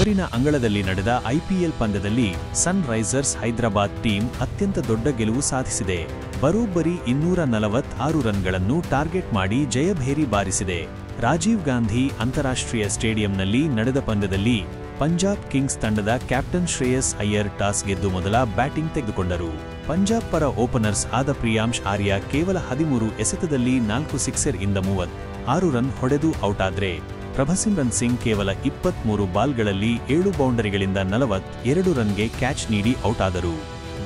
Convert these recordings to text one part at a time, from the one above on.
ಬೆಂಗಳೂರಿನ ಅಂಗಳದಲ್ಲಿ ನಡೆದ ಐಪಿಎಲ್ ಪಂದ್ಯದಲ್ಲಿ ಸನ್ ರೈಸರ್ಸ್ ಹೈದರಾಬಾದ್ ಟೀಮ್ ಅತ್ಯಂತ ದೊಡ್ಡ ಗೆಲುವು ಸಾಧಿಸಿದೆ. ಬರೋಬ್ಬರಿ 246 ರನ್ಗಳನ್ನು ಟಾರ್ಗೆಟ್ ಮಾಡಿ ಜಯಭೇರಿ ಬಾರಿಸಿದೆ. ರಾಜೀವ್ ಗಾಂಧಿ ಅಂತಾರಾಷ್ಟ್ರೀಯ ಸ್ಟೇಡಿಯಂನಲ್ಲಿ ನಡೆದ ಪಂದ್ಯದಲ್ಲಿ ಪಂಜಾಬ್ ಕಿಂಗ್ಸ್ ತಂಡದ ಕ್ಯಾಪ್ಟನ್ ಶ್ರೇಯಸ್ ಅಯ್ಯರ್ ಟಾಸ್ ಗೆದ್ದು ಮೊದಲ ಬ್ಯಾಟಿಂಗ್ ತೆಗೆದುಕೊಂಡರು. ಪಂಜಾಬ್ ಪರ ಓಪನರ್ಸ್ ಆದ ಪ್ರಿಯಾಂಶ್ ಆರ್ಯ ಕೇವಲ 13 ಎಸೆತದಲ್ಲಿ 4 ಸಿಕ್ಸರ್ ಇಂದ 36 ರನ್ ಹೊಡೆದು ಔಟಾದ್ರೆ, ಪ್ರಭಸಿಮ್ರನ್ ಸಿಂಗ್ ಕೇವಲ 23 ಬಾಲ್ಗಳಲ್ಲಿ 7 ಬೌಂಡರಿಗಳಿಂದ 42 ರನ್ಗೆ ಕ್ಯಾಚ್ ನೀಡಿ ಔಟಾದರು.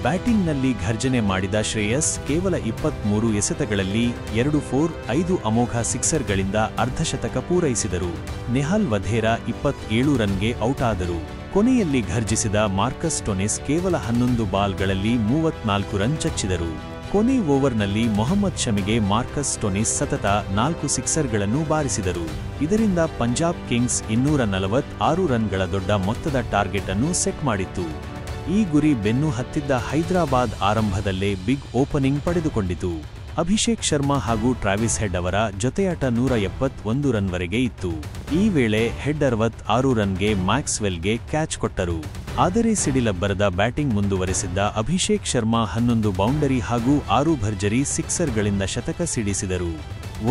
ಬ್ಯಾಟಿಂಗ್ನಲ್ಲಿ ಘರ್ಜನೆ ಮಾಡಿದ ಶ್ರೇಯಸ್ ಕೇವಲ 23 ಎಸೆತಗಳಲ್ಲಿ 2 4, 5 ಅಮೋಘ ಸಿಕ್ಸರ್ಗಳಿಂದ ಅರ್ಧಶತಕ ಪೂರೈಸಿದರು. ನೆಹಾಲ್ ವಧೇರಾ 27 ರನ್ಗೆ ಔಟಾದರು. ಕೊನೆಯಲ್ಲಿ ಘರ್ಜಿಸಿದ ಮಾರ್ಕಸ್ ಸ್ಟೋನಿಸ್ ಕೇವಲ 11 ಬಾಲ್ಗಳಲ್ಲಿ 34 ರನ್ ಚಚ್ಚಿದರು. ಕೊನೆ ಓವರ್ನಲ್ಲಿ ಮೊಹಮ್ಮದ್ ಶಮಿಗೆ ಮಾರ್ಕಸ್ ಸ್ಟೋನಿಸ್ ಸತತ 4 ಸಿಕ್ಸರ್ಗಳನ್ನು ಬಾರಿಸಿದರು. ಇದರಿಂದ ಪಂಜಾಬ್ ಕಿಂಗ್ಸ್ 246 ರನ್ಗಳ ದೊಡ್ಡ ಮೊತ್ತದ ಟಾರ್ಗೆಟ್ ಅನ್ನು ಸೆಟ್ ಮಾಡಿತ್ತು. ಈ ಗುರಿ ಬೆನ್ನು ಹತ್ತಿದ್ದ ಹೈದರಾಬಾದ್ ಆರಂಭದಲ್ಲೇ ಬಿಗ್ ಓಪನಿಂಗ್ ಪಡೆದುಕೊಂಡಿತು. ಅಭಿಷೇಕ್ ಶರ್ಮಾ ಹಾಗೂ ಟ್ರಾವಿಸ್ ಹೆಡ್ ಅವರ ಜೊತೆಯಾಟ 171 ರನ್ವರೆಗೆ ಇತ್ತು. ಈ ವೇಳೆ ಹೆಡ್ 66 ರನ್ಗೆ ಮ್ಯಾಕ್ಸ್ವೆಲ್ಗೆ ಕ್ಯಾಚ್ ಕೊಟ್ಟರು. ಆದರೆ ಸಿಡಿಲಬ್ಬರದ ಬ್ಯಾಟಿಂಗ್ ಮುಂದುವರೆಸಿದ್ದ ಅಭಿಷೇಕ್ ಶರ್ಮಾ 11 ಬೌಂಡರಿ ಹಾಗೂ 6 ಭರ್ಜರಿ ಸಿಕ್ಸರ್ಗಳಿಂದ ಶತಕ ಸಿಡಿಸಿದರು.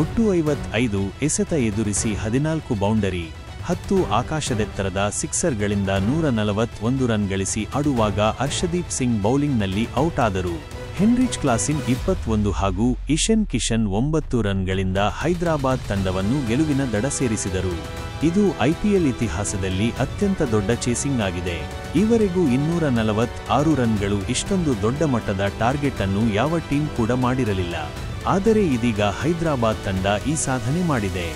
ಒಟ್ಟು 55 ಎಸೆತ ಎದುರಿಸಿ 14 ಬೌಂಡರಿ, 10 ಆಕಾಶದೆತ್ತರದ ಸಿಕ್ಸರ್ಗಳಿಂದ 141 ರನ್ ಗಳಿಸಿ ಆಡುವಾಗ ಅರ್ಷದೀಪ್ ಸಿಂಗ್ ಬೌಲಿಂಗ್ನಲ್ಲಿ ಔಟ್ ಆದರು. ಹೆನ್ರಿಚ್ ಕ್ಲಾಸಿನ್ 21 ಹಾಗೂ ಇಶನ್ ಕಿಶನ್ 9 ರನ್ಗಳಿಂದ ಹೈದರಾಬಾದ್ ತಂಡವನ್ನು ಗೆಲುವಿನ ದಡ ಸೇರಿಸಿದರು. ಇದು ಐಪಿಎಲ್ ಇತಿಹಾಸದಲ್ಲಿ ಅತ್ಯಂತ ದೊಡ್ಡ ಚೇಸಿಂಗ್ ಆಗಿದೆ. ಈವರೆಗೂ 246 ರನ್ಗಳು ಇಷ್ಟೊಂದು ದೊಡ್ಡ ಮಟ್ಟದ ಟಾರ್ಗೆಟ್ ಅನ್ನು ಯಾವ ಟೀಮ್ ಕೂಡ ಮಾಡಿರಲಿಲ್ಲ. ಆದರೆ ಇದೀಗ ಹೈದರಾಬಾದ್ ತಂಡ ಈ ಸಾಧನೆ ಮಾಡಿದೆ.